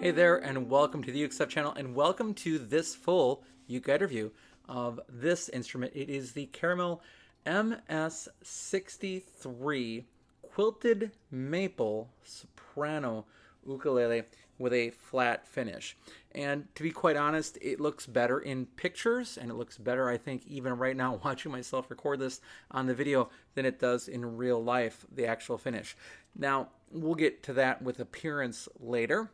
Hey there, and welcome to the UkeStuff channel, and welcome to this full UkeGuide review of this instrument. It is the Caramel MS63 Quilted Maple Soprano Ukulele with a flat finish. And to be quite honest, it looks better in pictures, and it looks better, I think, even right now watching myself record this on the video than it does in real life, the actual finish. Now, we'll get to that with appearance later.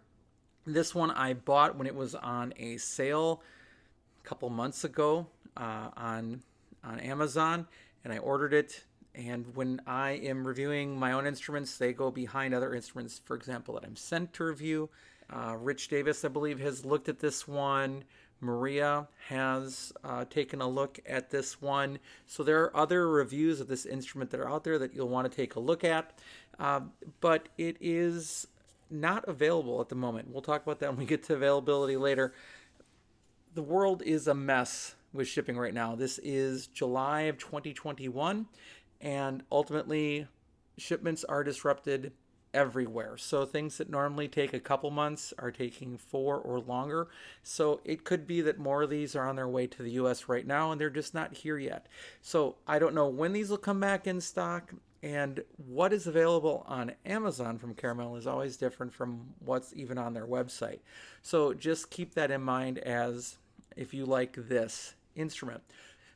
This one I bought when it was on a sale a couple months ago on Amazon, and I ordered it. And when I am reviewing my own instruments, they go behind other instruments, for example, that I'm sent to review. Rich Davis, I believe, has looked at this one. Maria has taken a look at this one. So there are other reviews of this instrument that are out there that you'll want to take a look at. But it is not available at the moment. We'll talk about that when we get to availability later. The world is a mess with shipping right now. This is July of 2021, and ultimately shipments are disrupted everywhere. So things that normally take a couple months are taking 4 or longer. So it could be that more of these are on their way to the US right now and they're just not here yet. So I don't know when these will come back in stock, and what is available on Amazon from Caramel is always different from what's even on their website. So just keep that in mind as if you like this instrument.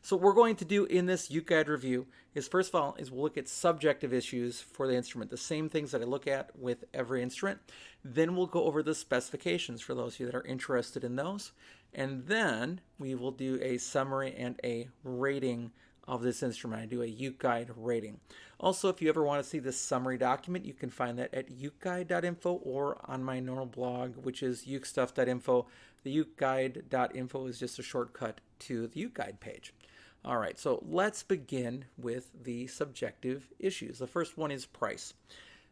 So what we're going to do in this UkeGuide review is, first of all, we'll look at subjective issues for the instrument, the same things that I look at with every instrument. Then we'll go over the specifications for those of you that are interested in those. And then we will do a summary and a rating of this instrument. I do a UkeGuide rating. Also, if you ever want to see this summary document, you can find that at ukeguide.info or on my normal blog, which is ukestuff.info. The ukeguide.info is just a shortcut to the UkeGuide page. All right, so let's begin with the subjective issues. The first one is price.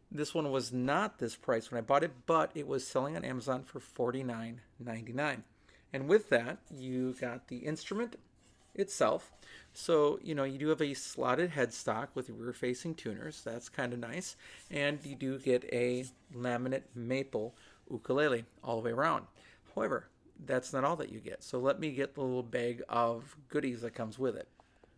This one was not this price when I bought it, but it was selling on Amazon for $49.99. And with that, you got the instrument itself. So, you do have a slotted headstock with rear-facing tuners. That's kind of nice. And you do get a laminate maple ukulele all the way around. However, that's not all that you get. So let me get the little bag of goodies that comes with it.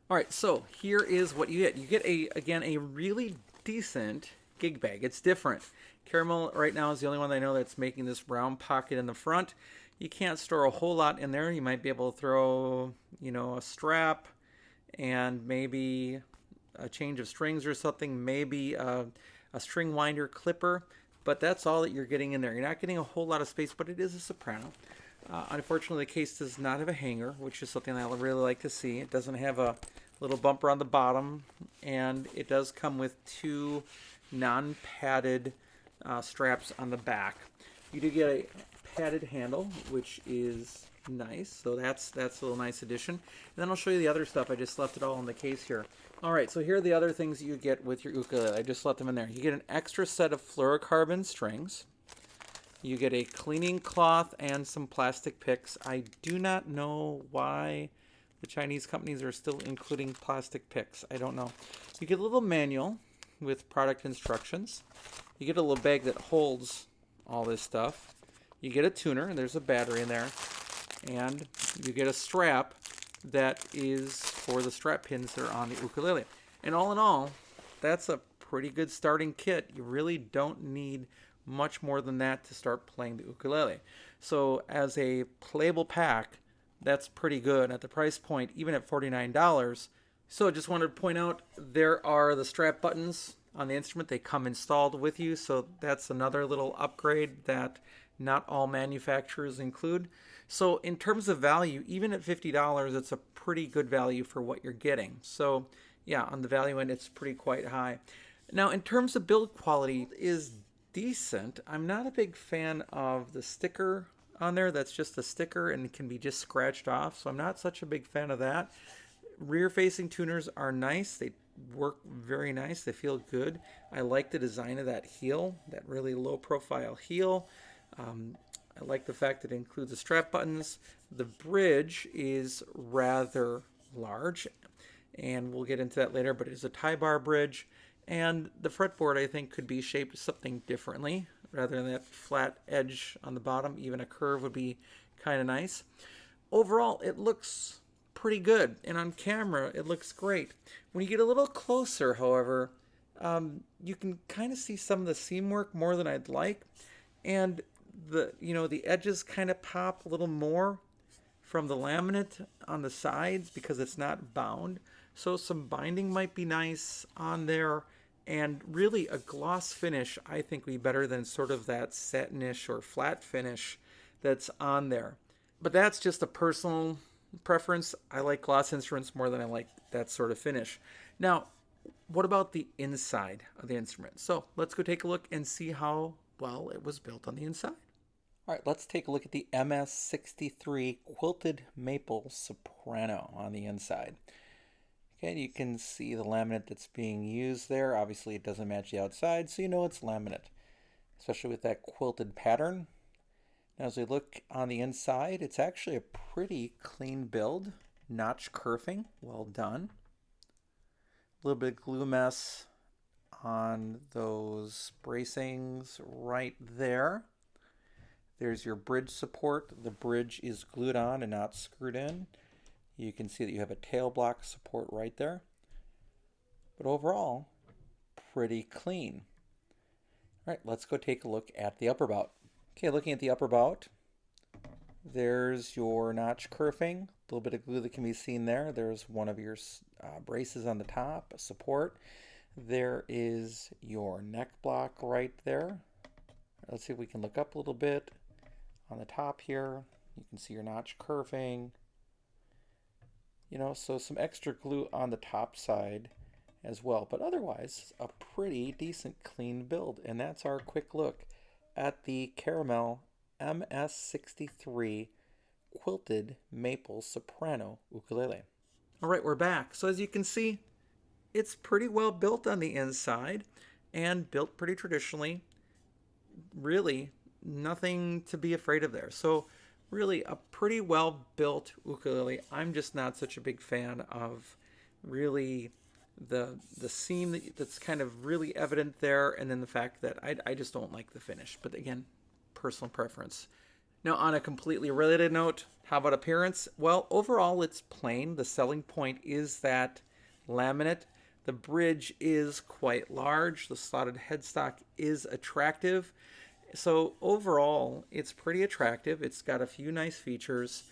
All right, so here is what you get. You get, again, a really decent gig bag. It's different. Caramel right now is the only one that I know that's making this round pocket in the front. You can't store a whole lot in there. You might be able to throw, a strap and maybe a change of strings or something, maybe a string winder clipper, but that's all that you're getting in there. You're not getting a whole lot of space, but it is a soprano. Unfortunately, the case does not have a hanger, which is something I would really like to see. It doesn't have a little bumper on the bottom, and it does come with 2 non-padded straps on the back. You do get a padded handle, which is nice, so that's a little nice addition. And then I'll show you the other stuff. I just left it all in the case here. All right, so here are the other things you get with your ukulele. I just left them in there. You get an extra set of fluorocarbon strings. You get a cleaning cloth and some plastic picks. I do not know why the Chinese companies are still including plastic picks. I don't know. You get a little manual with product instructions. You get a little bag that holds all this stuff. You get a tuner, and there's a battery in there. And you get a strap that is for the strap pins that are on the ukulele. And all in all, that's a pretty good starting kit. You really don't need much more than that to start playing the ukulele. So as a playable pack, that's pretty good at the price point, even at $49. So I just wanted to point out, there are the strap buttons on the instrument. They come installed with you, so that's another little upgrade that not all manufacturers include. So in terms of value, even at $50, it's a pretty good value for what you're getting. So yeah, on the value end, it's pretty quite high. Now, in terms of build quality, is decent. I'm not a big fan of the sticker on there. That's just a sticker and it can be just scratched off. So I'm not such a big fan of that. Rear-facing tuners are nice. They work very nice. They feel good. I like the design of that heel, that really low-profile heel. I like the fact that it includes the strap buttons. The bridge is rather large, and we'll get into that later, but it is a tie bar bridge. And the fretboard, I think, could be shaped something differently. rather than that flat edge on the bottom. Even a curve would be kind of nice. Overall, it looks pretty good, and on camera, it looks great. When you get a little closer, however, you can kind of see some of the seam work more than I'd like, and the edges kind of pop a little more from the laminate on the sides because it's not bound. So some binding might be nice on there, and really a gloss finish I think would be better than sort of that satinish or flat finish that's on there. But that's just a personal preference. I like gloss instruments more than I like that sort of finish. Now, what about the inside of the instrument? So let's go take a look and see how well it was built on the inside. All right, let's take a look at the MS63 Quilted Maple Soprano on the inside. Okay, you can see the laminate that's being used there. Obviously, it doesn't match the outside, so you know it's laminate, especially with that quilted pattern. Now, as we look on the inside, it's actually a pretty clean build. Notch kerfing, well done. A little bit of glue mess on those bracings right there. There's your bridge support. The bridge is glued on and not screwed in. You can see that you have a tail block support right there. But overall, pretty clean. All right, let's go take a look at the upper bout. Okay, looking at the upper bout, there's your notch kerfing. A little bit of glue that can be seen there. There's one of your braces on the top, support. There is your neck block right there. Let's see if we can look up a little bit. On the top here, you can see your notch kerfing. So some extra glue on the top side as well. But otherwise, a pretty decent clean build. And that's our quick look at the Caramel MS63 Quilted Maple Soprano Ukulele. All right, we're back. So as you can see, it's pretty well built on the inside and built pretty traditionally. Really, nothing to be afraid of there. So really a pretty well built ukulele. I'm just not such a big fan of really the seam that's kind of really evident there, and then the fact that I just don't like the finish. But again, personal preference. Now, on a completely related note, how about appearance? Well, overall it's plain. The selling point is that laminate. The bridge is quite large. The slotted headstock is attractive. So overall, it's pretty attractive. It's got a few nice features,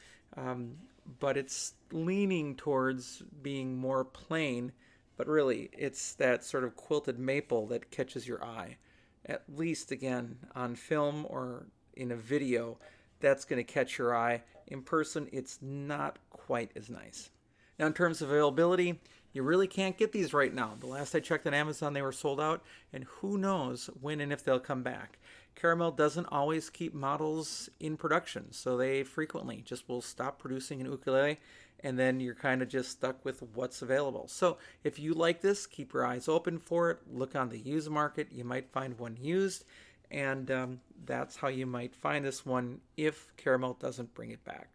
but it's leaning towards being more plain. But really, it's that sort of quilted maple that catches your eye. At least, again, on film or in a video, that's going to catch your eye. In person, it's not quite as nice. Now, in terms of availability, you really can't get these right now. The last I checked on Amazon, they were sold out, and who knows when and if they'll come back. Caramel doesn't always keep models in production, so they frequently just will stop producing an ukulele, and then you're kind of just stuck with what's available. So if you like this, keep your eyes open for it. Look on the used market. You might find one used, and that's how you might find this one if Caramel doesn't bring it back.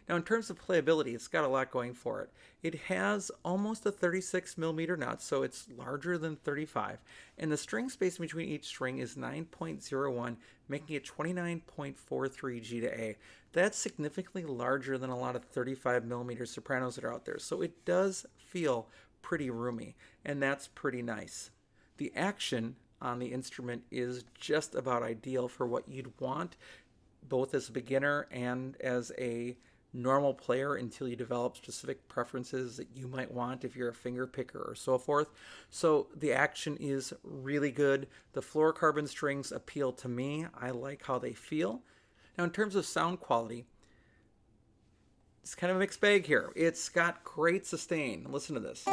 Now, in terms of playability, it's got a lot going for it. It has almost a 36 millimeter nut, so it's larger than 35. And the string space between each string is 9.01, making it 29.43 G to A. That's significantly larger than a lot of 35 millimeter sopranos that are out there. So it does feel pretty roomy, and that's pretty nice. The action on the instrument is just about ideal for what you'd want, both as a beginner and as a normal player until you develop specific preferences that you might want if you're a finger picker or so forth. So the action is really good. The fluorocarbon strings appeal to me. I like how they feel. Now, in terms of sound quality, it's kind of a mixed bag here. It's got great sustain. Listen to this.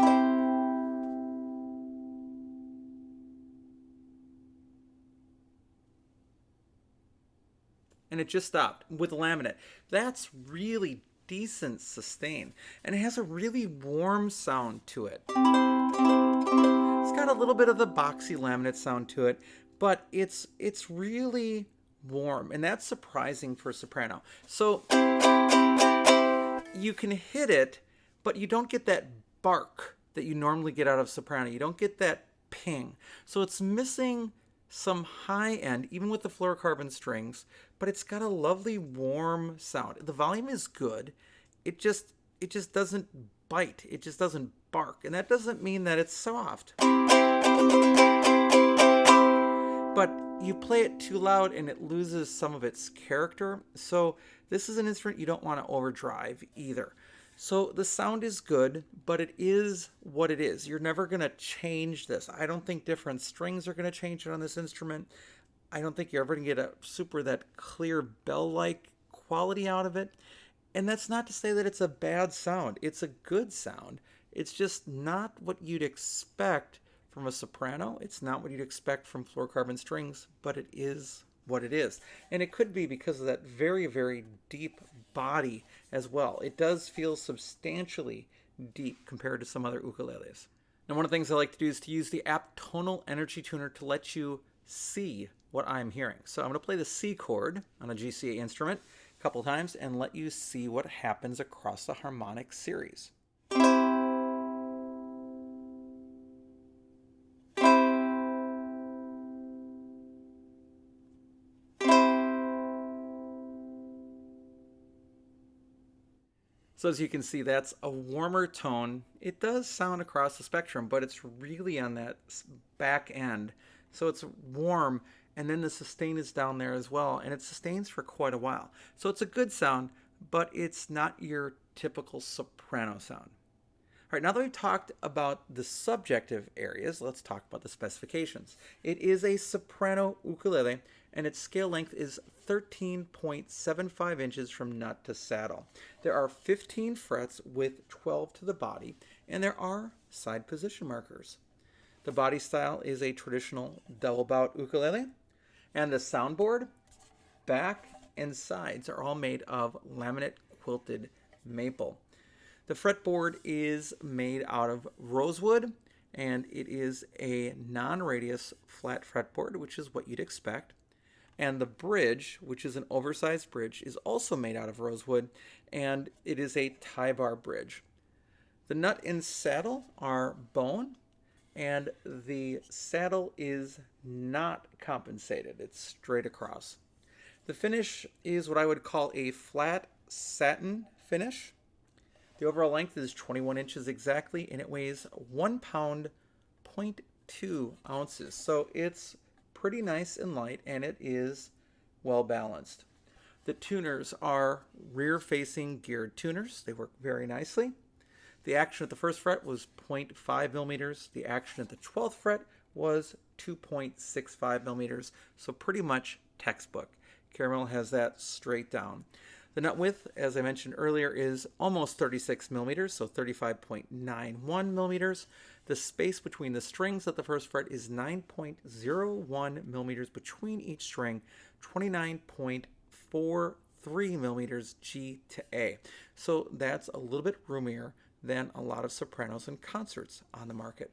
And it just stopped with laminate. That's really decent sustain, and it has a really warm sound to it. It's got a little bit of the boxy laminate sound to it, but it's really warm, and that's surprising for soprano. So you can hit it, but you don't get that bark that you normally get out of soprano. You don't get that ping. So it's missing some high end, even with the fluorocarbon strings, but it's got a lovely warm sound. The volume is good. It just doesn't bite. It just doesn't bark. And that doesn't mean that it's soft. But you play it too loud and it loses some of its character. So this is an instrument you don't want to overdrive either. So the sound is good, but it is what it is. You're never going to change this. I don't think different strings are going to change it on this instrument. I don't think you're ever going to get that clear bell-like quality out of it. And that's not to say that it's a bad sound. It's a good sound. It's just not what you'd expect from a soprano. It's not what you'd expect from fluorocarbon strings, but it is what it is. And it could be because of that very, very deep body as well. It does feel substantially deep compared to some other ukuleles. Now, one of the things I like to do is to use the app Tonal Energy Tuner to let you see what I'm hearing. So I'm going to play the C chord on a GCA instrument a couple times and let you see what happens across the harmonic series. So as you can see, that's a warmer tone. It does sound across the spectrum, but it's really on that back end. So it's warm, and then the sustain is down there as well, and it sustains for quite a while. So it's a good sound, but it's not your typical soprano sound. All right, now that we've talked about the subjective areas, let's talk about the specifications. It is a soprano ukulele, and its scale length is 13.75 inches from nut to saddle. There are 15 frets with 12 to the body, and there are side position markers. The body style is a traditional double bout ukulele, and the soundboard, back, and sides are all made of laminate quilted maple. The fretboard is made out of rosewood, and it is a non-radius flat fretboard, which is what you'd expect. And the bridge, which is an oversized bridge, is also made out of rosewood, and it is a tie bar bridge. The nut and saddle are bone, and the saddle is not compensated. It's straight across. The finish is what I would call a flat satin finish. The overall length is 21 inches exactly, and it weighs 1 pound, 0.2 ounces. So it's pretty nice and light, and it is well balanced. The tuners are rear-facing geared tuners. They work very nicely. The action at the first fret was 0.5 millimeters. The action at the 12th fret was 2.65 millimeters. So pretty much textbook. Caramel has that straight down. The nut width, as I mentioned earlier, is almost 36 millimeters, so 35.91 millimeters. The space between the strings at the first fret is 9.01 millimeters between each string, 29.43 millimeters G to A. So that's a little bit roomier than a lot of sopranos and concerts on the market.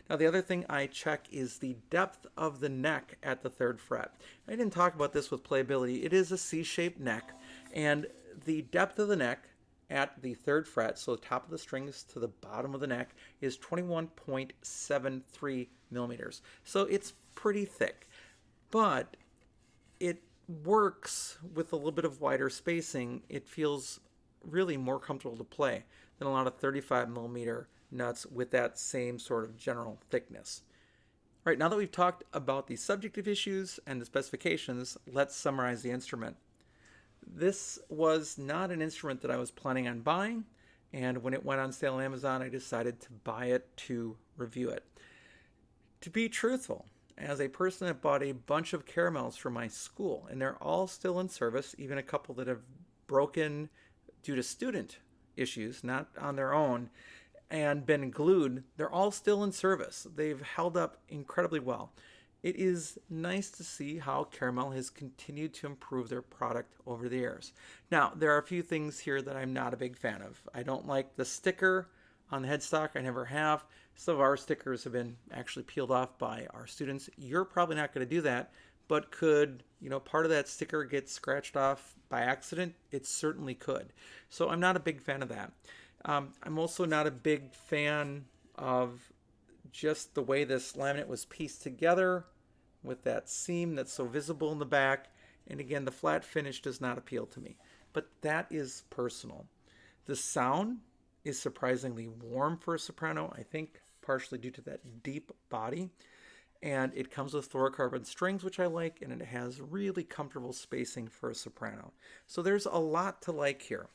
Now, the other thing I check is the depth of the neck at the third fret. I didn't talk about this with playability. It is a C-shaped neck, and the depth of the neck at the third fret, so the top of the strings to the bottom of the neck, is 21.73 millimeters. So it's pretty thick, but it works with a little bit of wider spacing. It feels really more comfortable to play than a lot of 35 millimeter nuts with that same sort of general thickness. All right, now that we've talked about the subjective issues and the specifications, let's summarize the instrument. This was not an instrument that I was planning on buying, and when it went on sale on Amazon, I decided to buy it to review it. To be truthful, as a person that bought a bunch of caramels for my school, and they're all still in service, even a couple that have broken due to student issues, not on their own, and been glued, they're all still in service. They've held up incredibly well. It is nice to see how Caramel has continued to improve their product over the years. Now, there are a few things here that I'm not a big fan of. I don't like the sticker on the headstock. I never have. Some of our stickers have been actually peeled off by our students. You're probably not going to do that, but could, part of that sticker get scratched off by accident? It certainly could. So I'm not a big fan of that. I'm also not a big fan of just the way this laminate was pieced together. with that seam that's so visible in the back. And again, the flat finish does not appeal to me. But that is personal. The sound is surprisingly warm for a soprano, I think partially due to that deep body. And it comes with fluorocarbon strings, which I like, and it has really comfortable spacing for a soprano. So there's a lot to like here.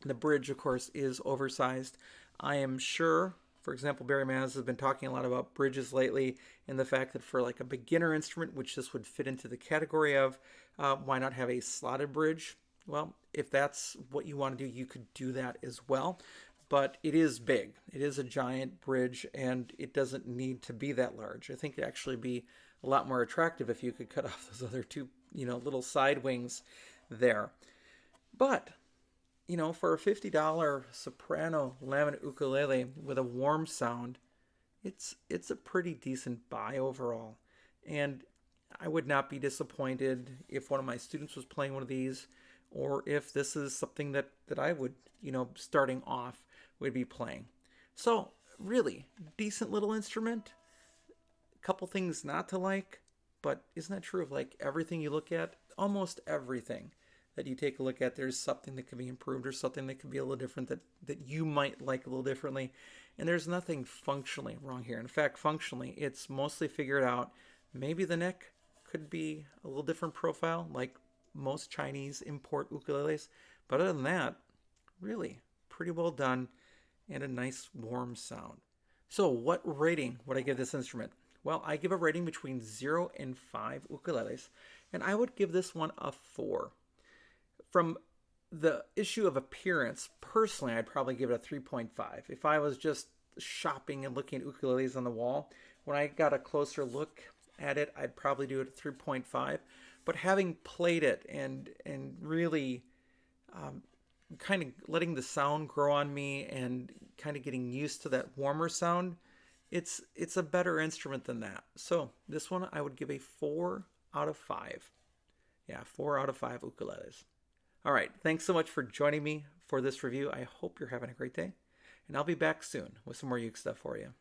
The bridge, of course, is oversized. I am sure, for example, Barry Maz has been talking a lot about bridges lately, and the fact that for like a beginner instrument, which this would fit into the category of, why not have a slotted bridge? Well, if that's what you want to do, you could do that as well. But it is big. It is a giant bridge, and it doesn't need to be that large. I think it'd actually be a lot more attractive if you could cut off those other two, little side wings there. But, for a $50 soprano laminate ukulele with a warm sound, it's a pretty decent buy overall. And I would not be disappointed if one of my students was playing one of these, or if this is something that I would, starting off, would be playing. So, really, decent little instrument. A couple things not to like, but isn't that true of like everything you look at? Almost everything that you take a look at, there's something that can be improved or something that could be a little different that you might like a little differently. And there's nothing functionally wrong here. In fact, functionally, it's mostly figured out. Maybe the neck could be a little different profile, like most Chinese import ukuleles. But other than that, really pretty well done and a nice warm sound. So what rating would I give this instrument? Well, I give a rating between 0 and 5 ukuleles, and I would give this one a 4. From the issue of appearance, personally, I'd probably give it a 3.5. If I was just shopping and looking at ukuleles on the wall, when I got a closer look at it, I'd probably do it at 3.5. But having played it and really kind of letting the sound grow on me and kind of getting used to that warmer sound, it's a better instrument than that. So this one I would give a 4 out of 5. Yeah, 4 out of 5 ukuleles. All right, thanks so much for joining me for this review. I hope you're having a great day, and I'll be back soon with some more Uke stuff for you.